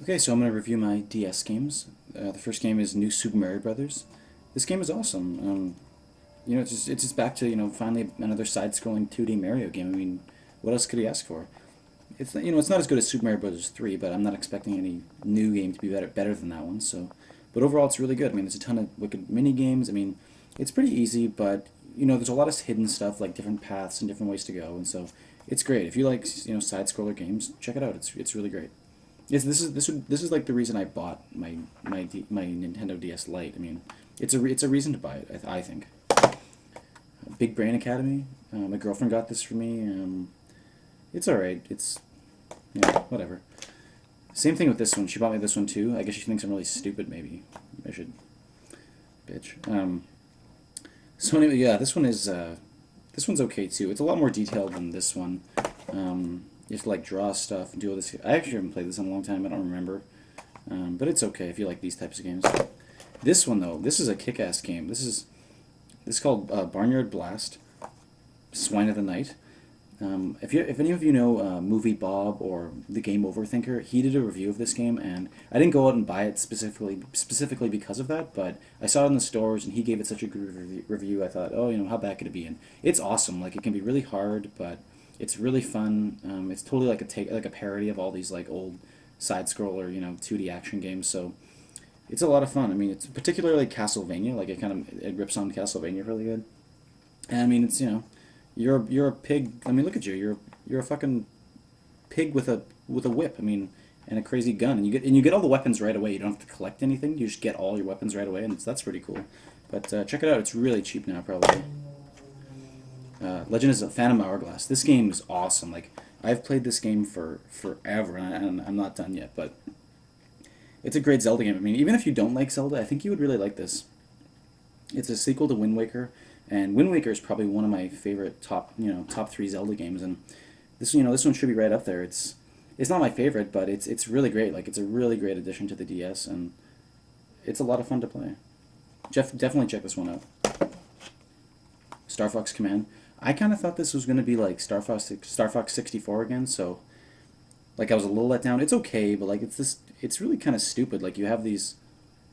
Okay, so I'm going to review my DS games. The first game is New Super Mario Brothers. This game is awesome. It's just back to finally another side-scrolling 2D Mario game. I mean, what else could he ask for? It's not as good as Super Mario Brothers 3, but I'm not expecting any new game to be better than that one. So, but overall, it's really good. I mean, there's a ton of wicked mini games. I mean, it's pretty easy, but there's a lot of hidden stuff like different paths and different ways to go, and so it's great. If you like side-scroller games, check it out. It's really great. Yes, this is like the reason I bought my Nintendo DS Lite. I mean, it's a reason to buy it. I think. Big Brain Academy. My girlfriend got this for me. It's all right. It's whatever. Same thing with this one. She bought me this one too. I guess she thinks I'm really stupid. Maybe I should, bitch. So anyway, yeah, this one's okay too. It's a lot more detailed than this one. You have to like draw stuff and do all this. I actually haven't played this in a long time. I don't remember, but it's okay if you like these types of games. This one though, this is a kick-ass game. This is called Barnyard Blast, Swine of the Night. If any of you know Movie Bob or The Game Over Thinker, he did a review of this game, and I didn't go out and buy it specifically because of that, but I saw it in the stores, and he gave it such a good review. I thought, oh, how bad could it be? And it's awesome. Like, it can be really hard, but it's really fun. It's totally like a parody of all these like old side scroller 2D action games. So it's a lot of fun. I mean, it's particularly Castlevania. Like it rips on Castlevania really good. And I mean, it's you're a pig. I mean, look at you. You're a fucking pig with a whip. I mean, and a crazy gun. And you get all the weapons right away. You don't have to collect anything. You just get all your weapons right away, and that's pretty cool. But check it out. It's really cheap now, probably. Legend of Phantom Hourglass. This game is awesome. Like, I've played this game for forever, and I'm not done yet. But it's a great Zelda game. I mean, even if you don't like Zelda, I think you would really like this. It's a sequel to Wind Waker, and Wind Waker is probably one of my favorite top 3 Zelda games. And this one should be right up there. It's not my favorite, but it's really great. Like, it's a really great addition to the DS, and it's a lot of fun to play. Definitely check this one out. Star Fox Command. I kind of thought this was going to be like Star Fox 64 again, so like I was a little let down. It's okay, but like it's really kind of stupid. Like, you have these,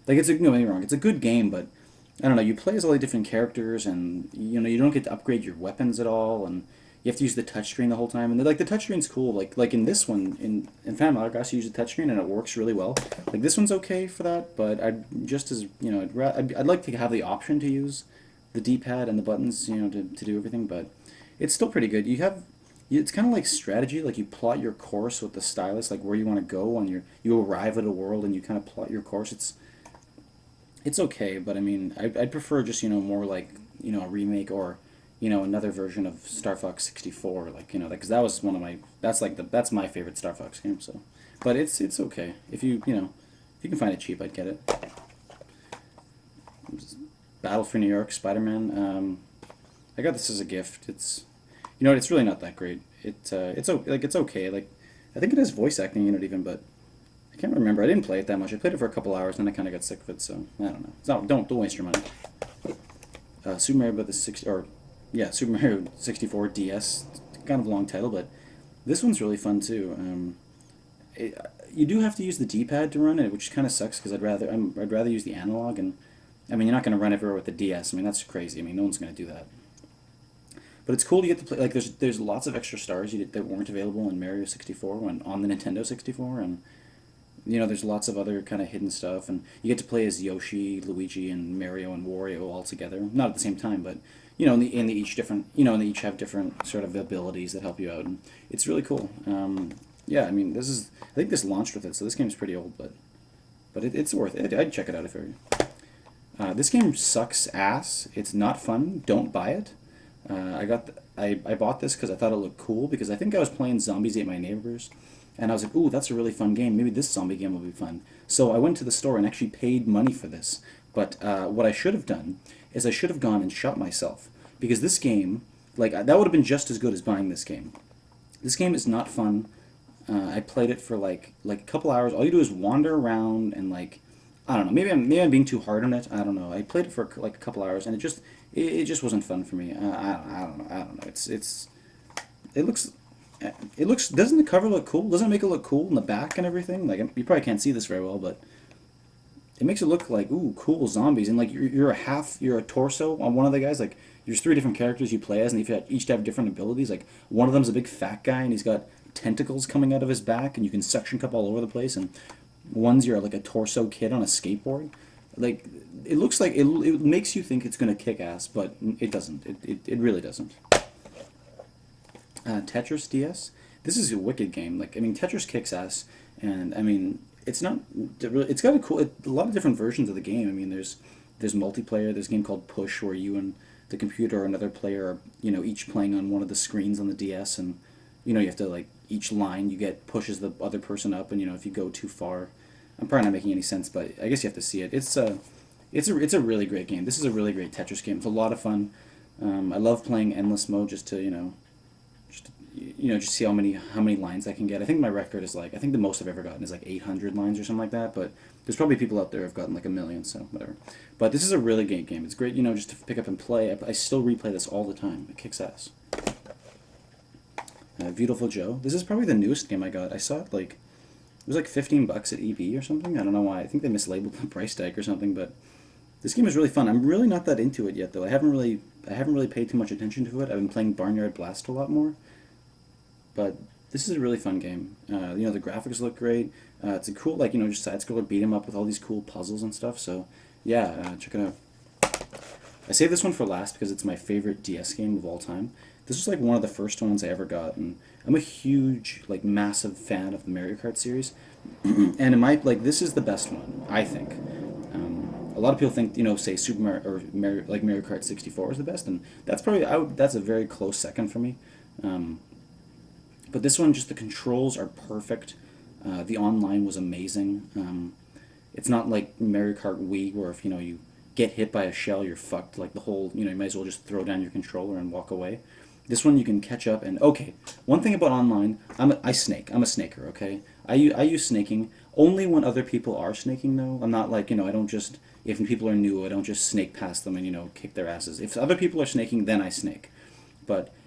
like, don't get me wrong, it's a good game, but I don't know, you play as all the different characters, and you don't get to upgrade your weapons at all, and you have to use the touchscreen the whole time. And like the touchscreen's cool. Like in this one, in Phantom Hourglass, you use the touchscreen and it works really well. Like, this one's okay for that, but I'd just as I'd like to have the option to use the D-pad and the buttons, to do everything, but it's still pretty good. It's kind of like strategy. Like, you plot your course with the stylus, like where you want to go, and you arrive at a world and you kind of plot your course. It's okay, but I mean, I'd prefer just more like a remake, or another version of Star Fox 64, like because that was that's my favorite Star Fox game. So, but it's okay if you can find it cheap, I'd get it. Battle for New York, Spider-Man. I got this as a gift. It's really not that great. It's okay. Like, I think it has voice acting in it even, but I can't remember. I didn't play it that much. I played it for a couple hours, and then I kind of got sick of it. So I don't know. So don't waste your money. Super Mario Bros. Super Mario 64 DS. Kind of a long title, but this one's really fun too. You do have to use the D-pad to run it, which kind of sucks because I'd rather use the analog. And I mean, you're not going to run everywhere with the DS. I mean, that's crazy. I mean, no one's going to do that. But it's cool to get to play. Like, there's lots of extra stars that weren't available in Mario 64 on the Nintendo 64, and there's lots of other kind of hidden stuff, and you get to play as Yoshi, Luigi, and Mario and Wario all together. Not at the same time, but they each have different sort of abilities that help you out, and it's really cool. Yeah, I mean, I think this launched with it, so this game's pretty old, but it's worth it. I'd check it out if you're. This game sucks ass. It's not fun. Don't buy it. I bought this because I thought it looked cool, because I think I was playing Zombies Ate My Neighbors, and I was like, ooh, that's a really fun game. Maybe this zombie game will be fun. So I went to the store and actually paid money for this. But what I should have done is I should have gone and shot myself, because this game, like, that would have been just as good as buying this game. This game is not fun. I played it for like a couple hours. All you do is wander around and like, I don't know. Maybe I'm being too hard on it. I don't know. I played it for like a couple hours, and it just wasn't fun for me. I don't know. It looks It looks, doesn't the cover look cool? Doesn't it make it look cool in the back and everything? Like, you probably can't see this very well, but it makes it look like, ooh, cool zombies. And like you're a torso on one of the guys. Like there's three different characters you play as, and each have different abilities. Like one of them's a big fat guy, and he's got tentacles coming out of his back, and you can suction cup all over the place. And one's you're like a torso kid on a skateboard. Like it looks like it makes you think it's gonna kick ass, but it doesn't. It really doesn't. Tetris DS. This is a wicked game. Like I mean, Tetris kicks ass, and I mean, it's not. It's got a lot of different versions of the game. I mean, there's multiplayer. There's a game called Push where you and the computer or another player are each playing on one of the screens on the DS, and you have to like each line you get pushes the other person up, and if you go too far, I'm probably not making any sense, but I guess you have to see it. It's a really great game. This is a really great Tetris game. It's a lot of fun. I love playing endless mode just to just see how many lines I can get. I think my record is like I think the most I've ever gotten is like 800 lines or something like that. But there's probably people out there who've gotten like a million, so whatever. But this is a really great game. It's great, just to pick up and play. I still replay this all the time. It kicks ass. Beautiful Joe. This is probably the newest game I got. I saw it like it was like 15 bucks at EB or something. I don't know why. I think they mislabeled the price tag or something, but this game is really fun. I'm really not that into it yet though. I haven't really paid too much attention to it. I've been playing Barnyard Blast a lot more. But this is a really fun game. The graphics look great. It's a cool, like, just side-scroller beat 'em up with all these cool puzzles and stuff. So, yeah, check it out. I saved this one for last because it's my favorite DS game of all time. This was like one of the first ones I ever got, and I'm a huge, like, massive fan of the Mario Kart series. And this is the best one, I think. A lot of people think, say Super Mario or Mario Kart 64 is the best, and that's probably that's a very close second for me. But this one, just the controls are perfect. The online was amazing. It's not like Mario Kart Wii, where if you get hit by a shell, you're fucked. Like the whole, you might as well just throw down your controller and walk away. This one you can catch up. And okay, one thing about online, I snake. I'm a snaker. Okay, I use snaking only when other people are snaking though. I'm not like I don't just if people are new, I don't just snake past them and kick their asses. If other people are snaking, then I snake.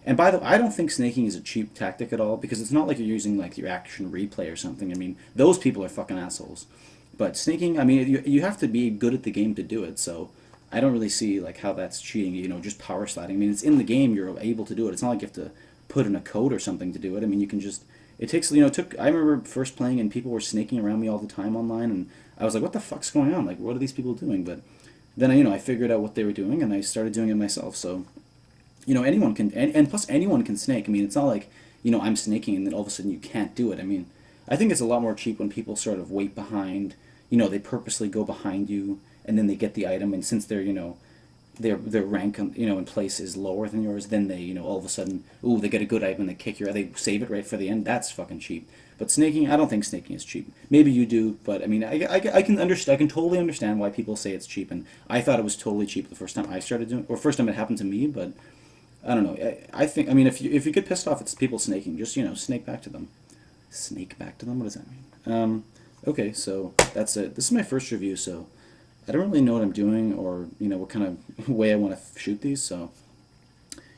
And by the way, I don't think snaking is a cheap tactic at all because it's not like you're using like your action replay or something. I mean, those people are fucking assholes. But snaking, I mean, you have to be good at the game to do it. So I don't really see like how that's cheating. Just power sliding. I mean, it's in the game. You're able to do it. It's not like you have to put in a code or something to do it. I mean, you can just. It takes. I remember first playing and people were snaking around me all the time online, and I was like, what the fuck's going on? Like, what are these people doing? But then I figured out what they were doing and I started doing it myself. So. Anyone can, and plus anyone can snake. I mean, it's not like, I'm snaking and then all of a sudden you can't do it. I mean, I think it's a lot more cheap when people sort of wait behind, they purposely go behind you and then they get the item, and since their rank, in place is lower than yours, then they, all of a sudden, ooh, they get a good item and they save it right for the end. That's fucking cheap. But snaking, I don't think snaking is cheap. Maybe you do, but I mean, I can understand, I can totally understand why people say it's cheap, and I thought it was totally cheap the first time I started doing, or first time it happened to me, but I don't know. I think. I mean, if you get pissed off at people snaking, just snake back to them. Snake back to them. What does that mean? Okay, so that's it. This is my first review, so I don't really know what I'm doing or what kind of way I want to shoot these. So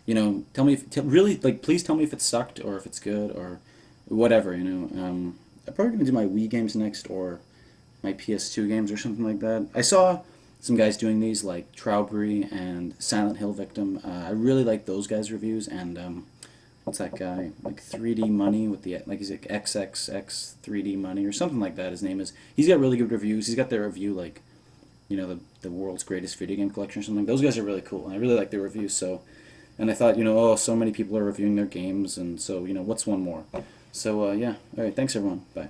tell me really like please tell me if it sucked or if it's good or whatever. I'm probably gonna do my Wii games next or my PS2 games or something like that. I saw some guys doing these like Trowbridge and Silent Hill Victim. I really like those guys' reviews, and what's that guy, like 3D Money with the, like, he's like XXX 3D Money or something like that his name is. He's got really good reviews. He's got their review like, the world's greatest video game collection or something. Those guys are really cool, and I really like their reviews. So, and I thought, oh, so many people are reviewing their games, and so, what's one more? So, yeah. All right, thanks everyone. Bye.